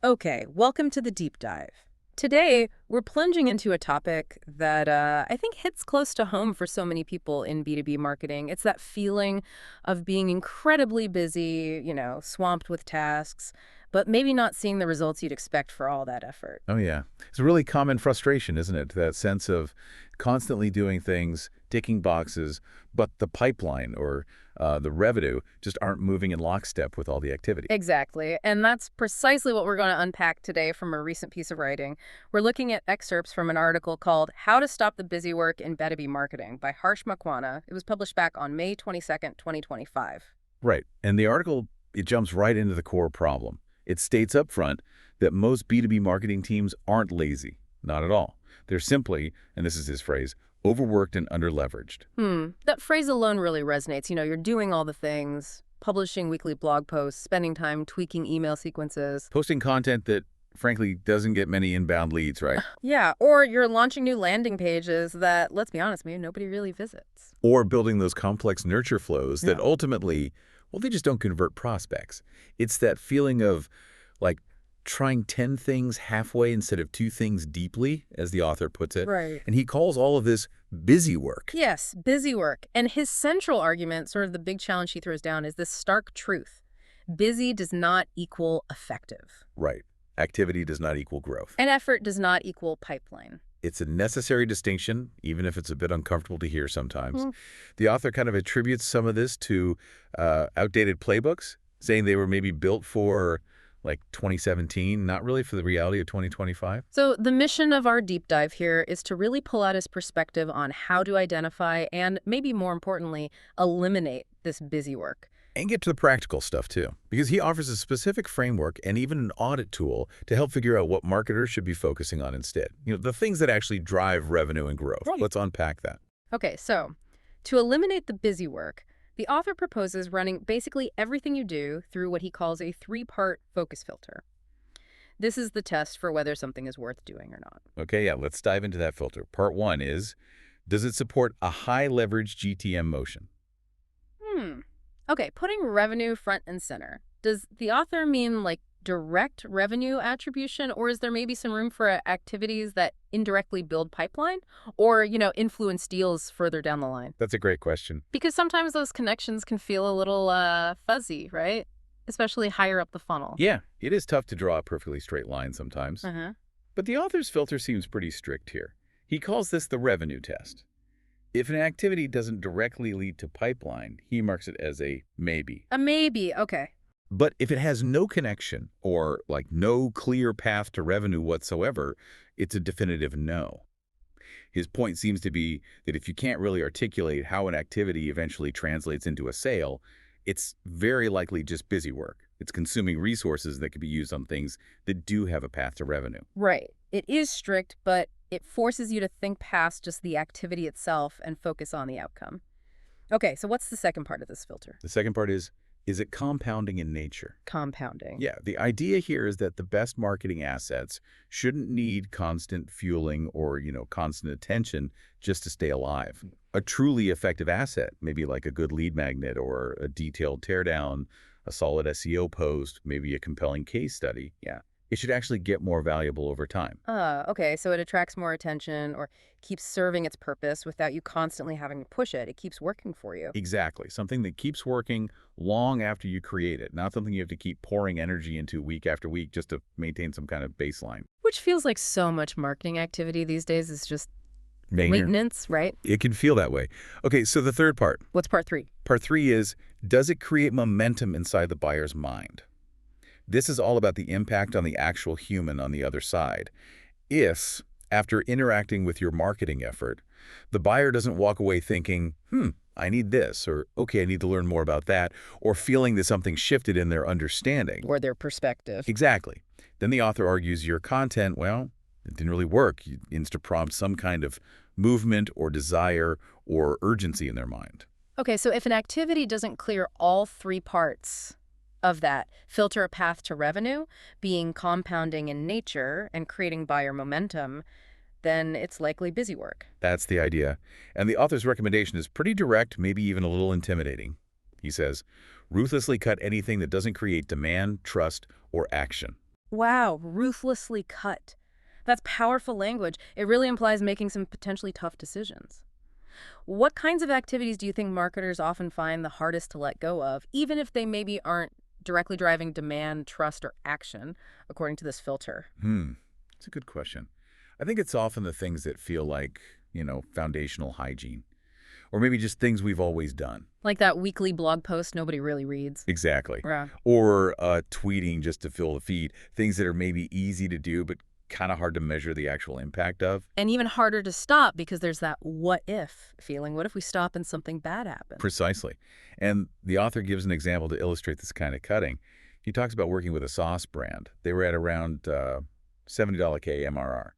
Okay, welcome to the deep dive. Today, we're plunging into a topic that I think hits close to home for so many people in B2B marketing. It's that feeling of being incredibly busy, swamped with tasks, but maybe not seeing the results you'd expect for all that effort. Oh, yeah. It's a really common frustration, isn't it? That sense of constantly doing things, ticking boxes, but the pipeline or the revenue just aren't moving in lockstep with all the activity. Exactly. And that's precisely what we're going to unpack today from a recent piece of writing. We're looking at excerpts from an article called How to Stop the Busy Work in B2B Marketing by Harsh Makwana. It was published back on May 22nd, 2025. Right. And the article, it jumps right into the core problem. It states up front that most B2B marketing teams aren't lazy. Not at all. They're simply, and this is his phrase, overworked and underleveraged. That phrase alone really resonates. You're doing all the things, publishing weekly blog posts, spending time tweaking email sequences. Posting content that, frankly, doesn't get many inbound leads, right? Yeah, or you're launching new landing pages that, let's be honest, maybe nobody really visits. Or building those complex nurture flows that Yeah. ultimately, well, they just don't convert prospects. It's that feeling of, like, trying 10 things halfway instead of 2 things deeply, as the author puts it. Right. And he calls all of this busy work. Yes, busy work. And his central argument, sort of the big challenge he throws down, is this stark truth. Busy does not equal effective. Right. Activity does not equal growth. And effort does not equal pipeline. It's a necessary distinction, even if it's a bit uncomfortable to hear sometimes. Mm. The author kind of attributes some of this to outdated playbooks, saying they were maybe built for, like, 2017, not really for the reality of 2025. So the mission of our deep dive here is to really pull out his perspective on how to identify and, maybe more importantly, eliminate this busy work. And get to the practical stuff, too, because he offers a specific framework and even an audit tool to help figure out what marketers should be focusing on instead. The things that actually drive revenue and growth. Right. Let's unpack that. Okay, so to eliminate the busy work, the author proposes running basically everything you do through what he calls a 3-part focus filter. This is the test for whether something is worth doing or not. Okay, yeah, let's dive into that filter. Part 1 is, does it support a high-leverage GTM motion? Okay, putting revenue front and center. Does the author mean like direct revenue attribution, or is there maybe some room for activities that indirectly build pipeline or, influence deals further down the line? That's a great question. Because sometimes those connections can feel a little fuzzy, right? Especially higher up the funnel. Yeah, it is tough to draw a perfectly straight line sometimes. Uh-huh. But the author's filter seems pretty strict here. He calls this the revenue test. If an activity doesn't directly lead to pipeline, he marks it as a maybe. A maybe, okay. But if it has no connection or, like, no clear path to revenue whatsoever, it's a definitive no. His point seems to be that if you can't really articulate how an activity eventually translates into a sale, it's very likely just busy work. It's consuming resources that could be used on things that do have a path to revenue. Right. It is strict, but it forces you to think past just the activity itself and focus on the outcome. Okay, so what's the second part of this filter? The second part is it compounding in nature? Compounding. Yeah, the idea here is that the best marketing assets shouldn't need constant fueling or, constant attention just to stay alive. A truly effective asset, maybe like a good lead magnet or a detailed teardown, a solid SEO post, maybe a compelling case study. Yeah, it should actually get more valuable over time. Okay, so it attracts more attention or keeps serving its purpose without you constantly having to push it. It keeps working for you. Exactly. Something that keeps working long after you create it, not something you have to keep pouring energy into week after week just to maintain some kind of baseline. Which feels like so much marketing activity these days is just Maintenance. maintenance, right? It can feel that way. Okay, so the third part. What's part 3? Part 3 is, does it create momentum inside the buyer's mind? This is all about the impact on the actual human on the other side. If, after interacting with your marketing effort, the buyer doesn't walk away thinking, I need this, or okay, I need to learn more about that, or feeling that something shifted in their understanding. Or their perspective. Exactly. Then the author argues your content, well, it didn't really work. You insta-prompt some kind of movement or desire or urgency in their mind. Okay, so if an activity doesn't clear all 3 parts of that, filter a path to revenue, being compounding in nature and creating buyer momentum, then it's likely busy work. That's the idea. And the author's recommendation is pretty direct, maybe even a little intimidating. He says, ruthlessly cut anything that doesn't create demand, trust, or action. Wow, ruthlessly cut. That's powerful language. It really implies making some potentially tough decisions. What kinds of activities do you think marketers often find the hardest to let go of, even if they maybe aren't directly driving demand, trust, or action, according to this filter? It's a good question. I think it's often the things that feel like, foundational hygiene, or maybe just things we've always done. Like that weekly blog post nobody really reads. Exactly. Yeah. Or tweeting just to fill the feed, things that are maybe easy to do, but kind of hard to measure the actual impact of. And even harder to stop because there's that what if feeling. What if we stop and something bad happens? Precisely. And the author gives an example to illustrate this kind of cutting. He talks about working with a sauce brand. They were at around $70 K MRR.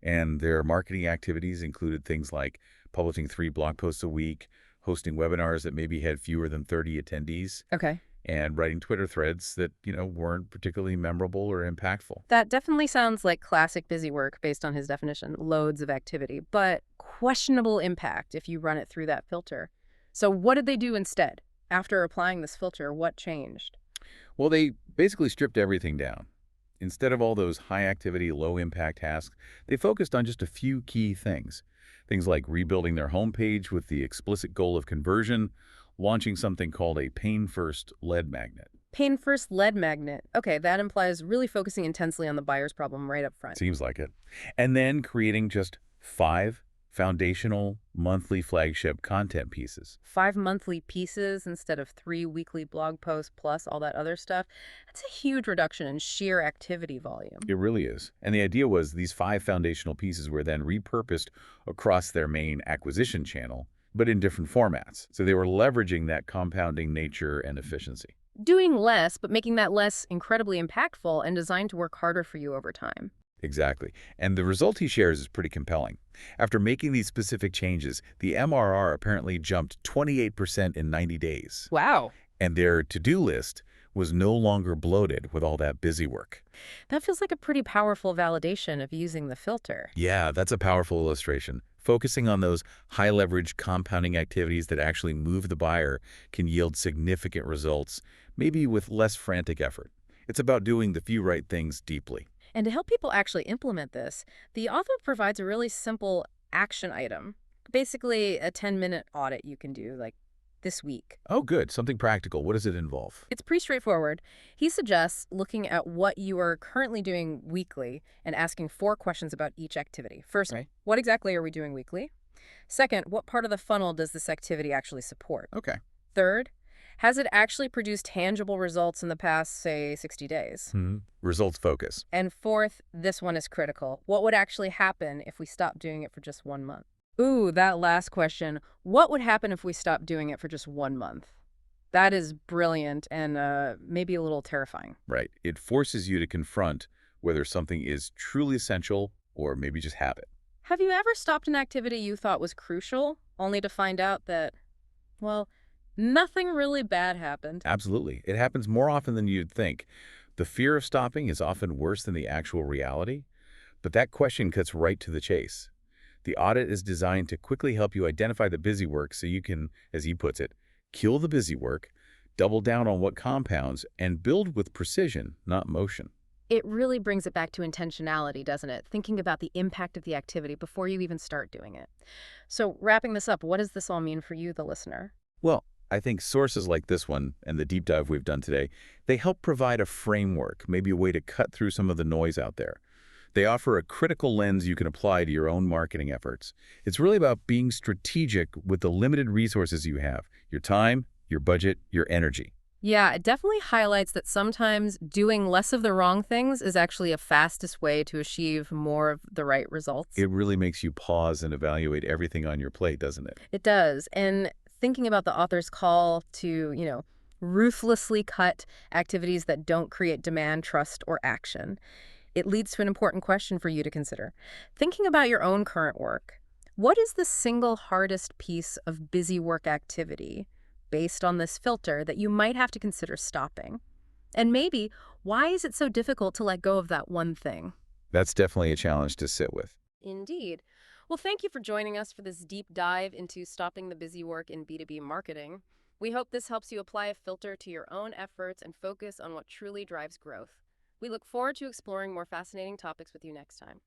And their marketing activities included things like publishing 3 blog posts a week, hosting webinars that maybe had fewer than 30 attendees, Okay. and writing Twitter threads that, weren't particularly memorable or impactful. That definitely sounds like classic busy work based on his definition, loads of activity, but questionable impact if you run it through that filter. So what did they do instead? After applying this filter, what changed? Well, they basically stripped everything down. Instead of all those high-activity, low-impact tasks, they focused on just a few key things. Things like rebuilding their homepage with the explicit goal of conversion, launching something called a pain-first lead magnet. Pain first lead magnet. Okay, that implies really focusing intensely on the buyer's problem right up front. Seems like it. And then creating just 5 foundational monthly flagship content pieces. 5 monthly pieces instead of 3 weekly blog posts plus all that other stuff. That's a huge reduction in sheer activity volume. It really is. And the idea was these 5 foundational pieces were then repurposed across their main acquisition channel, but in different formats. So they were leveraging that compounding nature and efficiency. Doing less, but making that less incredibly impactful and designed to work harder for you over time. Exactly. And the result he shares is pretty compelling. After making these specific changes, the MRR apparently jumped 28% in 90 days. Wow. And their to-do list was no longer bloated with all that busy work. That feels like a pretty powerful validation of using the filter. Yeah, that's a powerful illustration. Focusing on those high-leverage compounding activities that actually move the buyer can yield significant results, maybe with less frantic effort. It's about doing the few right things deeply. And to help people actually implement this, the author provides a really simple action item. Basically, a 10-minute audit you can do, like this week. Oh, good. Something practical. What does it involve? It's pretty straightforward. He suggests looking at what you are currently doing weekly and asking 4 questions about each activity. First, Right. what exactly are we doing weekly? Second, what part of the funnel does this activity actually support? Okay. Third, has it actually produced tangible results in the past, say, 60 days? Results focus. And fourth, this one is critical. What would actually happen if we stopped doing it for just 1 month? Ooh, that last question. What would happen if we stopped doing it for just 1 month? That is brilliant and maybe a little terrifying. Right. It forces you to confront whether something is truly essential or maybe just habit. Have you ever stopped an activity you thought was crucial, only to find out that, well, nothing really bad happened? Absolutely. It happens more often than you'd think. The fear of stopping is often worse than the actual reality, but that question cuts right to the chase. The audit is designed to quickly help you identify the busy work so you can, as he puts it, kill the busy work, double down on what compounds, and build with precision, not motion. It really brings it back to intentionality, doesn't it? Thinking about the impact of the activity before you even start doing it. So wrapping this up, what does this all mean for you, the listener? Well, I think sources like this one and the deep dive we've done today, they help provide a framework, maybe a way to cut through some of the noise out there. They offer a critical lens you can apply to your own marketing efforts. It's really about being strategic with the limited resources you have, your time, your budget, your energy. Yeah, it definitely highlights that sometimes doing less of the wrong things is actually a fastest way to achieve more of the right results. It really makes you pause and evaluate everything on your plate, doesn't it? It does. And thinking about the author's call to, ruthlessly cut activities that don't create demand, trust, or action, it leads to an important question for you to consider. Thinking about your own current work, what is the single hardest piece of busy work activity based on this filter that you might have to consider stopping? And maybe, why is it so difficult to let go of that one thing? That's definitely a challenge to sit with. Indeed. Well, thank you for joining us for this deep dive into stopping the busy work in B2B marketing. We hope this helps you apply a filter to your own efforts and focus on what truly drives growth. We look forward to exploring more fascinating topics with you next time.